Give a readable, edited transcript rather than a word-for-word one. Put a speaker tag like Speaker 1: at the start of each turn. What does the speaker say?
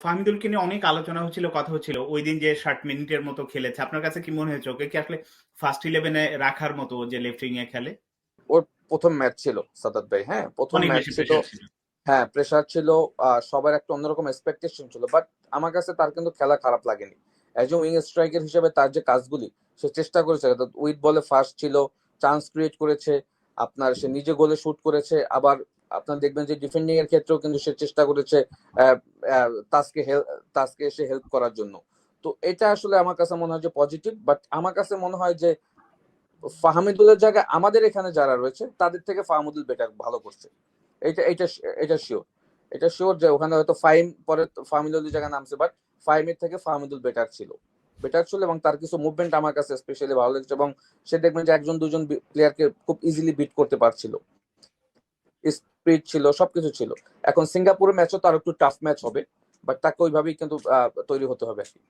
Speaker 1: ফাহমিদুলকে নিয়ে অনেক আলোচনা হচ্ছিল, কথা হচ্ছিল। ওই দিন যে 60 মিনিটের মতো খেলেছে, আপনার কাছে কি মনে হয়েছে ওকে কি আসলে ফার্স্ট 11-এ রাখার মতো, যে লেফট উইং এ খেলে?
Speaker 2: ওর প্রথম ম্যাচ ছিল সাদাত ভাই, হ্যাঁ প্রথম
Speaker 1: অনেক
Speaker 2: ম্যাচ
Speaker 1: বেশি
Speaker 2: ছিল।
Speaker 1: প্রেশার ছিল।
Speaker 2: হ্যাঁ প্রেসার ছিল, সবার একটা অন্যরকম এক্সপেকটেশন ছিল, বাট আমার কাছে তার কিন্তু খেলা খারাপ লাগেনি। একজন উইং স্ট্রাইকার হিসেবে তার যে কাজগুলি সে চেষ্টা করেছে, উইথ বলে ফার্স্ট ছিল, চান্স ক্রিয়েট করেছে, আপনার সে নিজে গোলে শুট করেছে, আবার আপনার দেখবেন যে ডিফেন্ডিং এর ক্ষেত্রেও কিন্তু সে চেষ্টা করেছে আহ, তাসকে এসে হেল্প করার জন্য। তো এটা আসলে আমার কাছে মনে হয় যে পজিটিভ, বাট আমার কাছে মনে হয় যে ফাহামিদুলের জায়গায় আমাদের এখানে যারা রয়েছে তাদের থেকে ফাহামিদুল বেটার ভালো করছে। এটা এটা এটা শিওর, এটা শিওর যে ওখানে হয়তো ফাইম পরে ফাহামিদুলের জায়গায় নামছে, বাট ফাইমের থেকে ফাহামিদুল বেটার ছিল এবং তার কিছু মুভমেন্ট আমার কাছে স্পেশালি ভালো লেগেছে, এবং সে দেখবেন যে একজন দুজন প্লেয়ারকে খুব ইজিলি বিট করতে পারছিল, স্পিড ছিল, সবকিছু ছিল। এখন সিঙ্গাপুরের ম্যাচও তার একটু টাফ ম্যাচ হবে, বাট তাকে ওইভাবেই কিন্তু তৈরি হতে হবে আর কি।